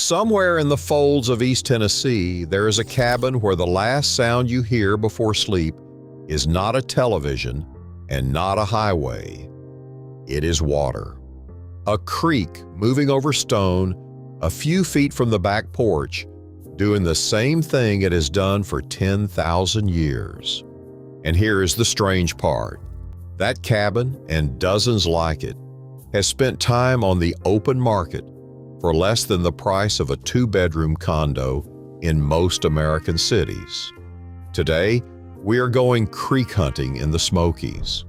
Somewhere in the folds of East Tennessee, there is a cabin where the last sound you hear before sleep is not a television and not a highway. It is water. A creek moving over stone a few feet from the back porch, doing the same thing it has done for 10,000 years. And here is the strange part. That cabin, and dozens like it, has spent time on the open market for less than the price of a two-bedroom condo in most American cities. Today, we are going creek hunting in the Smokies.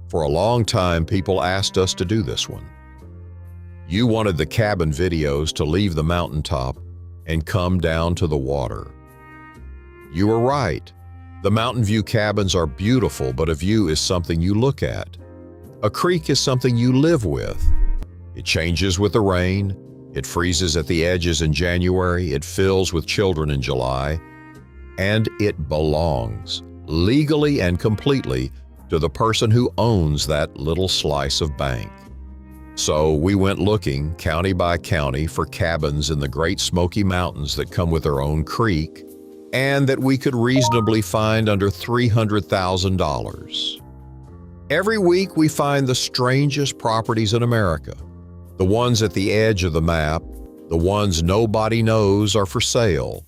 For a long time, people asked us to do this one. You wanted the cabin videos to leave the mountaintop and come down to the water. You were right. The Mountain View cabins are beautiful, but a view is something you look at. A creek is something you live with. It changes with the rain. It freezes at the edges in January. It fills with children in July. And it belongs, legally and completely, to the person who owns that little slice of bank. So we went looking, county by county, for cabins in the Great Smoky Mountains that come with their own creek and that we could reasonably find under $300,000. Every week we find the strangest properties in America, the ones at the edge of the map, the ones nobody knows are for sale,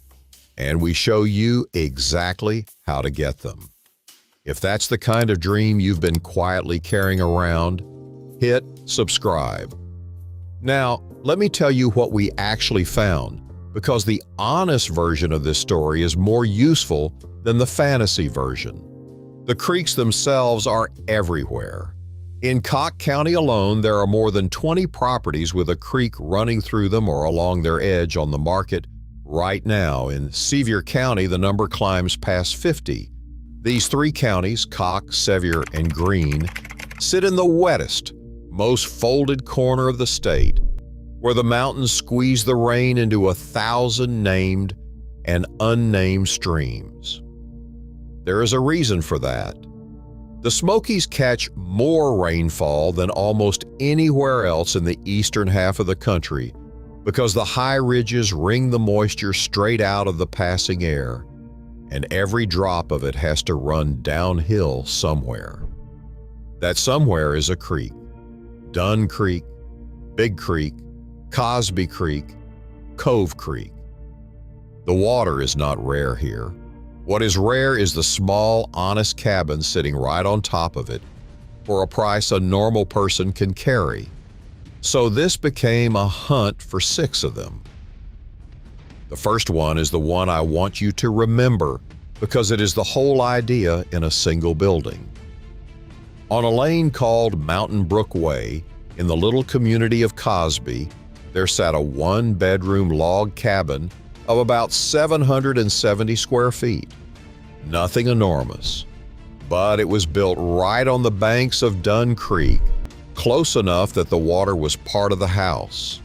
and we show you exactly how to get them. If that's the kind of dream you've been quietly carrying around, hit subscribe. Now, let me tell you what we actually found, because the honest version of this story is more useful than the fantasy version. The creeks themselves are everywhere. In Cocke County alone, there are more than 20 properties with a creek running through them or along their edge on the market right now. In Sevier County, the number climbs past 50. These three counties, Cocke, Sevier, and Greene, sit in the wettest, most folded corner of the state, where the mountains squeeze the rain into 1,000 named and unnamed streams. There is a reason for that. The Smokies catch more rainfall than almost anywhere else in the eastern half of the country because the high ridges wring the moisture straight out of the passing air, and every drop of it has to run downhill somewhere. That somewhere is a creek. Dunn Creek, Big Creek, Cosby Creek, Cove Creek. The water is not rare here. What is rare is the small, honest cabin sitting right on top of it for a price a normal person can carry. So this became a hunt for 6 of them. The first one is the one I want you to remember because it is the whole idea in a single building. On a lane called Mountain Brook Way, in the little community of Cosby, there sat a one-bedroom log cabin of about 770 square feet. Nothing enormous, but it was built right on the banks of Dunn Creek, close enough that the water was part of the house.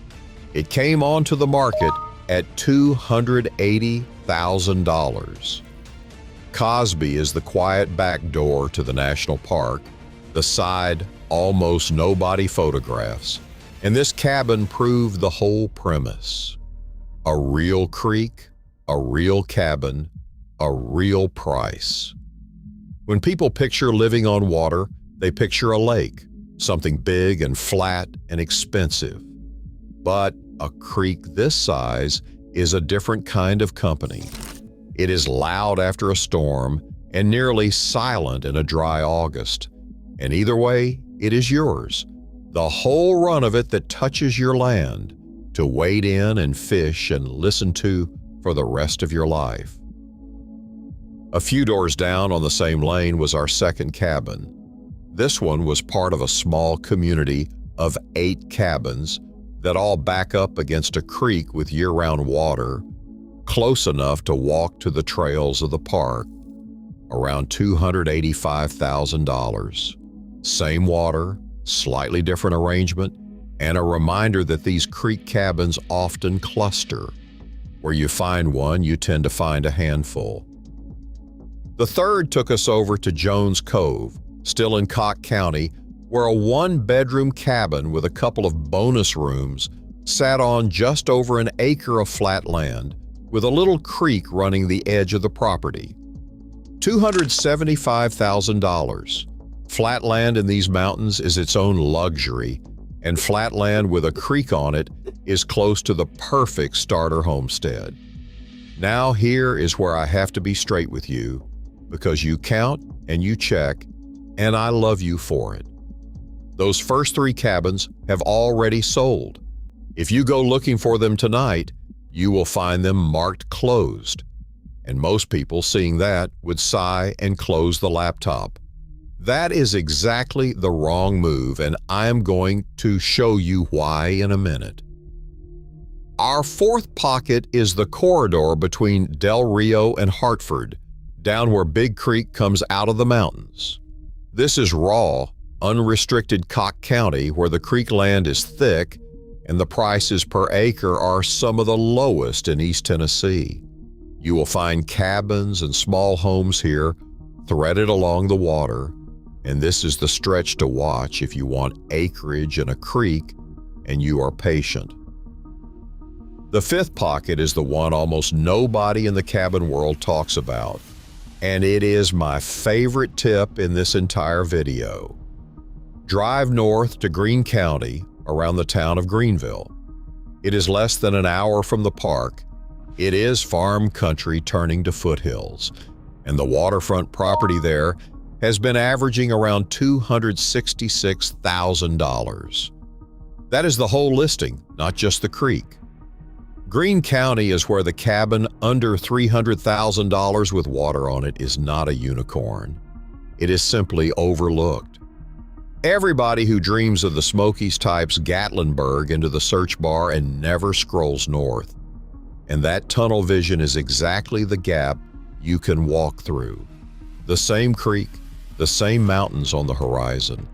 It came onto the market at $280,000. Cosby is the quiet back door to the national park, the side almost nobody photographs, and this cabin proved the whole premise. A real creek, a real cabin, a real price. When people picture living on water, they picture a lake, something big and flat and expensive. But a creek this size is a different kind of company. It is loud after a storm and nearly silent in a dry August. And either way, it is yours, the whole run of it that touches your land, to wade in and fish and listen to for the rest of your life. A few doors down on the same lane was our second cabin. This one was part of a small community of 8 cabins that all back up against a creek with year-round water, close enough to walk to the trails of the park, around $285,000. Same water, slightly different arrangement, and a reminder that these creek cabins often cluster. Where you find one, you tend to find a handful. The third took us over to Jones Cove, still in Cocke County, where a one-bedroom cabin with a couple of bonus rooms sat on just over an acre of flat land with a little creek running the edge of the property. $275,000. Flat land in these mountains is its own luxury, and flat land with a creek on it is close to the perfect starter homestead. Now here is where I have to be straight with you, because you count and you check, and I love you for it. Those first 3 cabins have already sold. If you go looking for them tonight, you will find them marked closed. And most people seeing that would sigh and close the laptop. That is exactly the wrong move, and I am going to show you why in a minute. Our 4th pocket is the corridor between Del Rio and Hartford, down where Big Creek comes out of the mountains. This is raw, unrestricted Cocke County, where the creek land is thick and the prices per acre are some of the lowest in East Tennessee. You will find cabins and small homes here threaded along the water, and this is the stretch to watch if you want acreage and a creek and you are patient. The 5th pocket is the one almost nobody in the cabin world talks about, and it is my favorite tip in this entire video. Drive north to Greene County around the town of Greeneville. It is less than an hour from the park. It is farm country turning to foothills, and the waterfront property there has been averaging around $266,000. That is the whole listing, not just the creek. Greene County is where the cabin under $300,000 with water on it is not a unicorn. It is simply overlooked. Everybody who dreams of the Smokies types Gatlinburg into the search bar and never scrolls north. And that tunnel vision is exactly the gap you can walk through. The same creek, the same mountains on the horizon,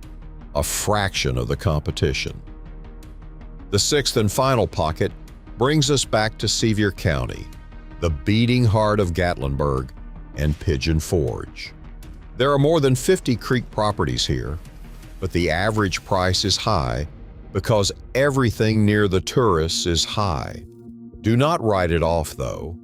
a fraction of the competition. The 6th and final pocket brings us back to Sevier County, the beating heart of Gatlinburg and Pigeon Forge. There are more than 50 creek properties here, but the average price is high because everything near the tourists is high. Do not write it off, though.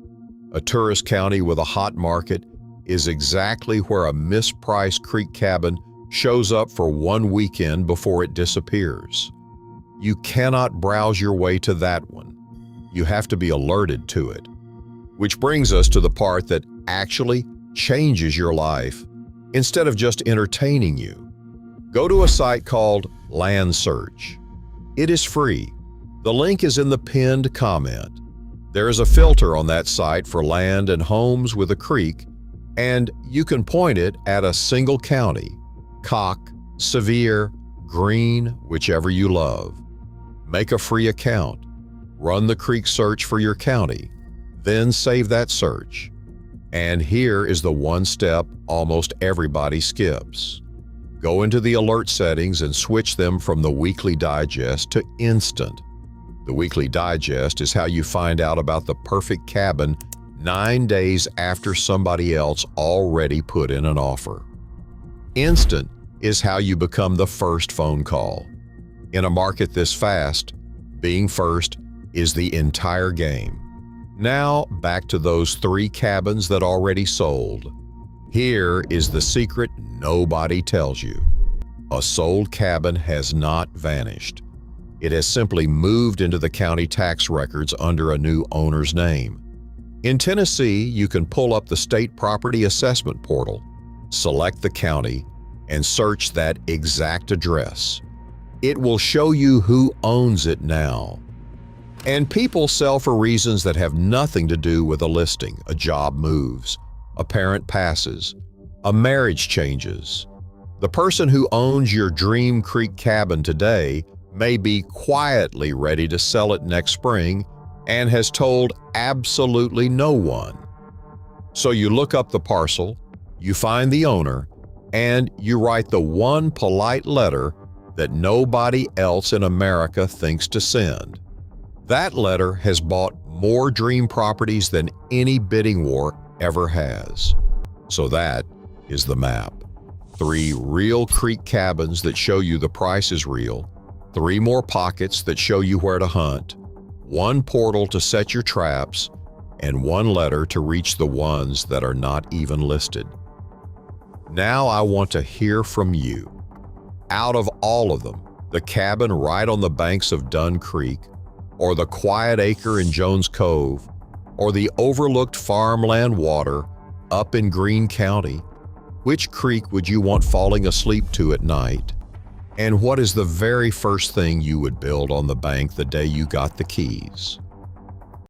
A tourist county with a hot market is exactly where a mispriced creek cabin shows up for one weekend before it disappears. You cannot browse your way to that one. You have to be alerted to it. Which brings us to the part that actually changes your life instead of just entertaining you. Go to a site called LandSearch. It is free. The link is in the pinned comment. There is a filter on that site for land and homes with a creek, and you can point it at a single county, Cocke, Sevier, Greene, whichever you love. Make a free account. Run the creek search for your county, then save that search. And here is the one step almost everybody skips. Go into the alert settings and switch them from the weekly digest to instant. The weekly digest is how you find out about the perfect cabin 9 days after somebody else already put in an offer. Instant is how you become the first phone call. In a market this fast, being first is the entire game. Now back to those 3 cabins that already sold. Here is the secret nobody tells you. A sold cabin has not vanished. It has simply moved into the county tax records under a new owner's name. In Tennessee, you can pull up the state property assessment portal, select the county, and search that exact address. It will show you who owns it now. And people sell for reasons that have nothing to do with a listing. A job moves, a parent passes, a marriage changes. The person who owns your Dream Creek cabin today may be quietly ready to sell it next spring and has told absolutely no one. So you look up the parcel, you find the owner, and you write the one polite letter that nobody else in America thinks to send. That letter has bought more dream properties than any bidding war ever has. So that is the map. 3 real creek cabins that show you the price is real, 3 more pockets that show you where to hunt, 1 portal to set your traps, and 1 letter to reach the ones that are not even listed. Now I want to hear from you. Out of all of them, the cabin right on the banks of Dunn Creek, or the quiet acre in Jones Cove, or the overlooked farmland water up in Greene County, which creek would you want falling asleep to at night? And what is the very first thing you would build on the bank the day you got the keys?